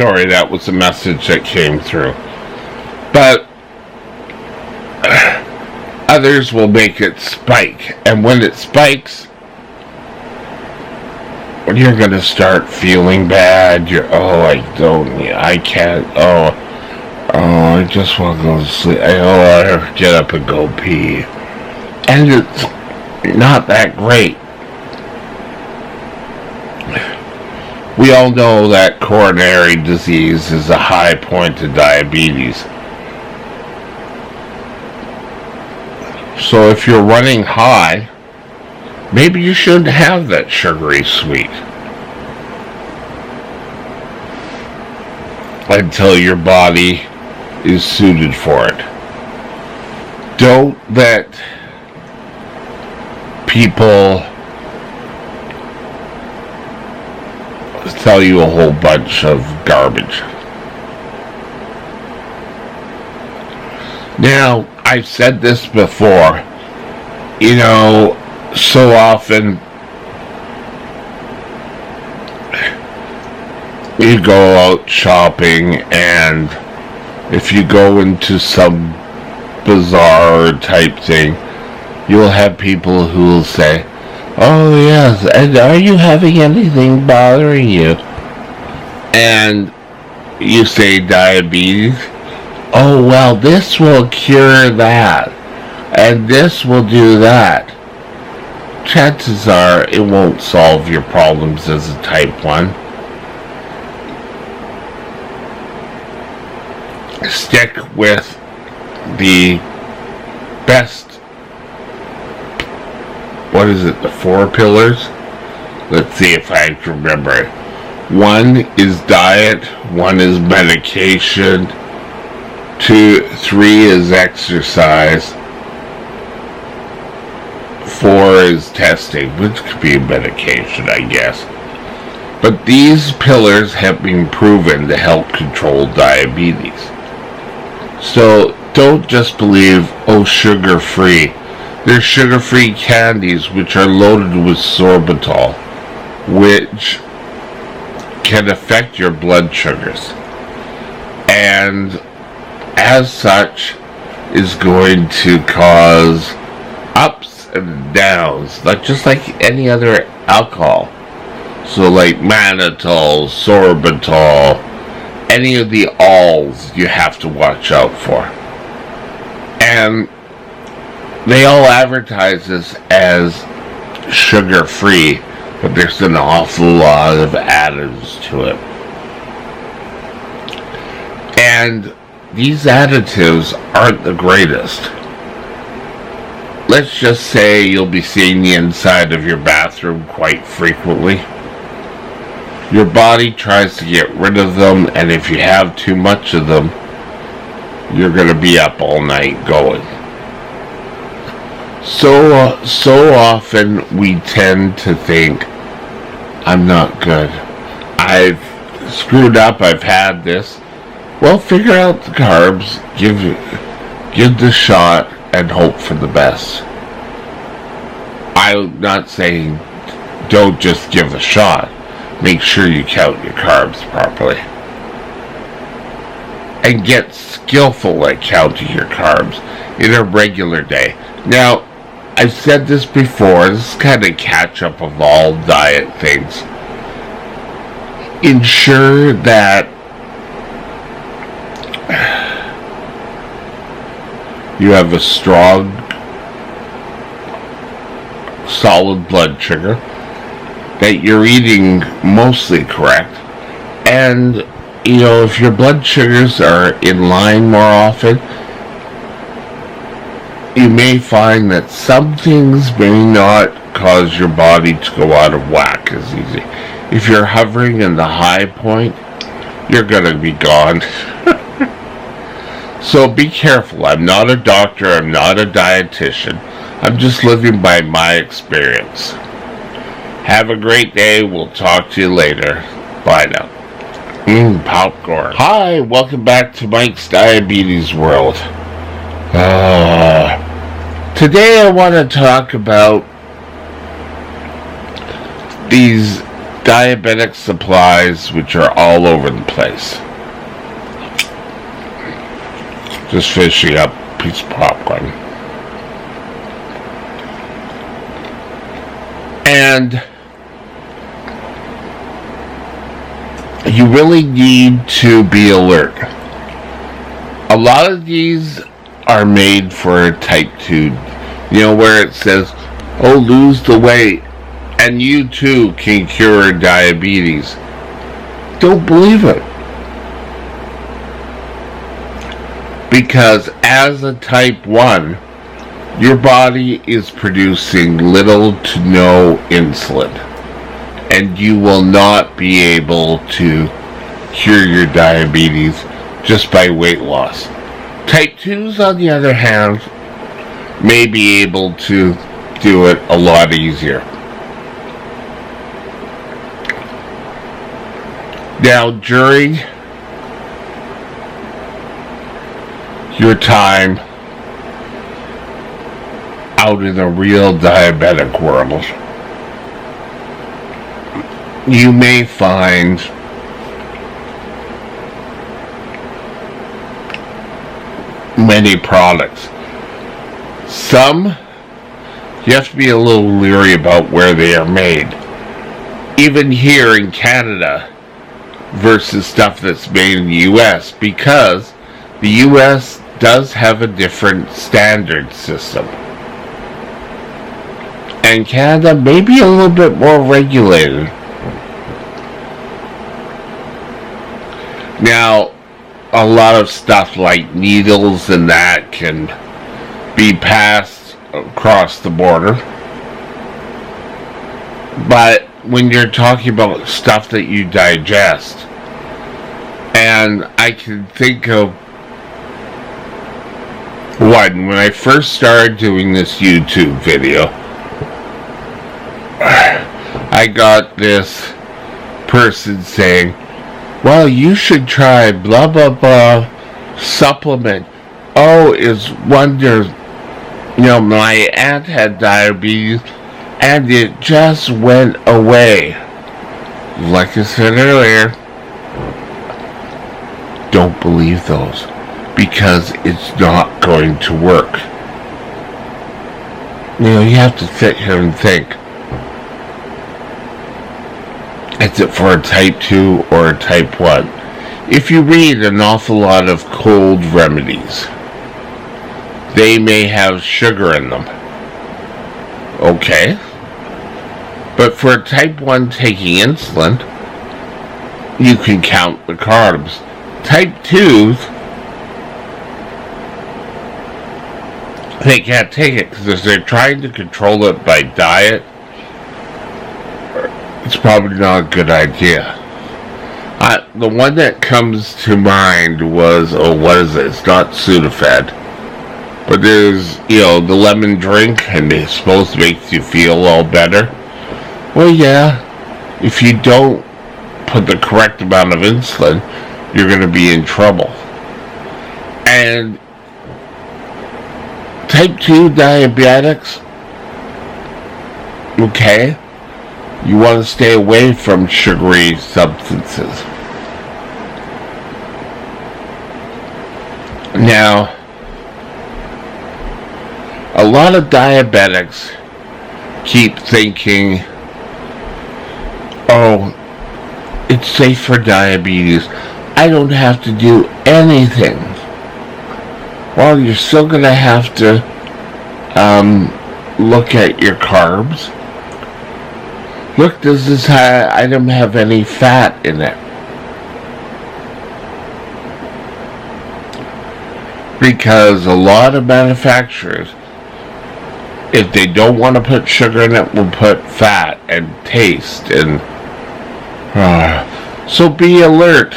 sorry, that was the message that came through. But others will make it spike. And when it spikes, you're going to start feeling bad. I can't, I just want to go to sleep. I get up and go pee. And it's not that great. We all know that coronary disease is a high point of diabetes. So if you're running high, maybe you shouldn't have that sugary sweet until your body is suited for it. Don't let people tell you a whole bunch of garbage. Now, I've said this before, so often you go out shopping, and if you go into some bazaar type thing, you'll have people who will say, "Oh yes, and are you having anything bothering you?" And you say diabetes. "Oh well, this will cure that, and this will do that." Chances are it won't solve your problems as a type 1. Stick with the best, the 4 pillars? Let's see if I can remember it. 1 is diet, 1 is medication, 3 is exercise, 4 is testing, which could be medication, I guess. But these pillars have been proven to help control diabetes. So don't just believe, sugar-free. There's sugar-free candies which are loaded with sorbitol, which can affect your blood sugars. And as such, is going to cause ups and downs, just like any other alcohol. So like mannitol, sorbitol, any of the alls you have to watch out for. And they all advertise this as sugar-free, but there's an awful lot of additives to it. And these additives aren't the greatest. Let's just say you'll be seeing the inside of your bathroom quite frequently. Your body tries to get rid of them, and if you have too much of them, you're going to be up all night going. So often we tend to think, I'm not good. I've screwed up, I've had this. Well, figure out the carbs, give the shot, and hope for the best. I'm not saying don't just give a shot. Make sure you count your carbs properly. And get skillful at counting your carbs in a regular day. Now, I've said this before, this is kind of catch-up of all diet things. Ensure that you have a strong, solid blood sugar, that you're eating mostly correct, and if your blood sugars are in line more often, you may find that some things may not cause your body to go out of whack as easy. If you're hovering in the high point, you're going to be gone. So be careful. I'm not a doctor. I'm not a dietitian. I'm just living by my experience. Have a great day. We'll talk to you later. Bye now. Popcorn. Hi, welcome back to Mike's Diabetes World. Today I want to talk about these diabetic supplies, which are all over the place. Just finishing up a piece of popcorn. And you really need to be alert. A lot of these are made for type 2, where it says, oh, lose the weight, and you too can cure diabetes. Don't believe it. Because as a type 1, your body is producing little to no insulin, and you will not be able to cure your diabetes just by weight loss. Type 2s, on the other hand, may be able to do it a lot easier. Now, during your time out in the real diabetic world, you may find many products. Some, you have to be a little leery about where they are made. Even here in Canada versus stuff that's made in the US, because the US does have a different standard system. And Canada may be a little bit more regulated. Now, a lot of stuff like needles and that can be passed across the border. But when you're talking about stuff that you digest, and I can think of one, when I first started doing this YouTube video, I got this person saying, well, you should try blah blah blah supplement. Oh, it's wonders. My aunt had diabetes and it just went away. Like I said earlier, don't believe those, because it's not going to work. You have to sit here and think, is it for a type 2 or a type 1? If you read an awful lot of cold remedies, they may have sugar in them. Okay. But for a type 1 taking insulin, you can count the carbs. Type 2s, they can't take it because they're trying to control it by diet. It's probably not a good idea. The one that comes to mind was, what is it? It's not Sudafed. But there's, the lemon drink, and it's supposed to make you feel all better. Well, yeah, if you don't put the correct amount of insulin, you're going to be in trouble. And type 2 diabetics, okay, you want to stay away from sugary substances. Now, a lot of diabetics keep thinking, oh, it's safe for diabetes. I don't have to do anything. Well, you're still going to have to look at your carbs. Look, does this item have any fat in it? Because a lot of manufacturers, if they don't want to put sugar in it, will put fat and taste. And so be alert.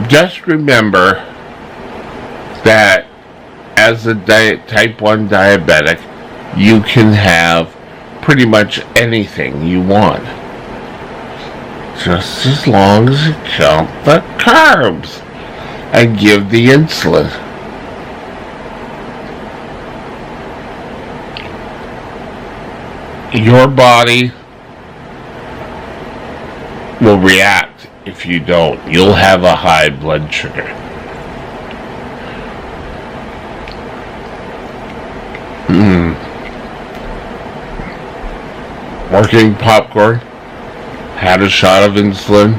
Just remember that as a type 1 diabetic, you can have pretty much anything you want, just as long as you count the carbs and give the insulin. your body will react if you don't. You'll have a high blood sugar. Working popcorn. Had a shot of insulin.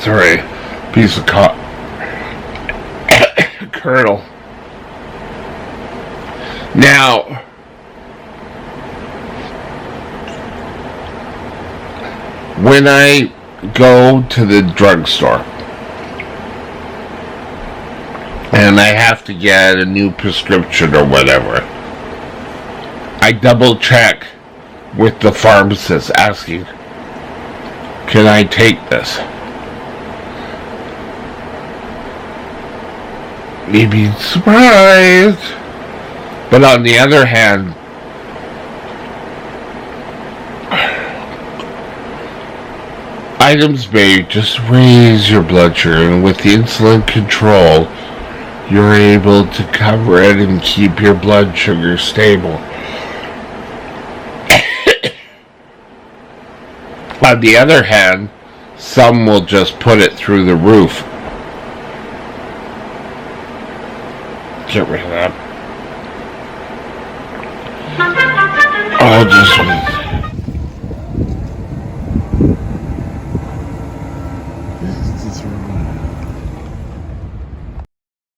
Sorry, piece of kernel. Now, when I go to the drugstore and I have to get a new prescription or whatever, I double check with the pharmacist asking, can I take this? You'd be surprised. But on the other hand, items may just raise your blood sugar, and with the insulin control, you're able to cover it and keep your blood sugar stable. On the other hand, some will just put it through the roof. Get rid of that. Oh, just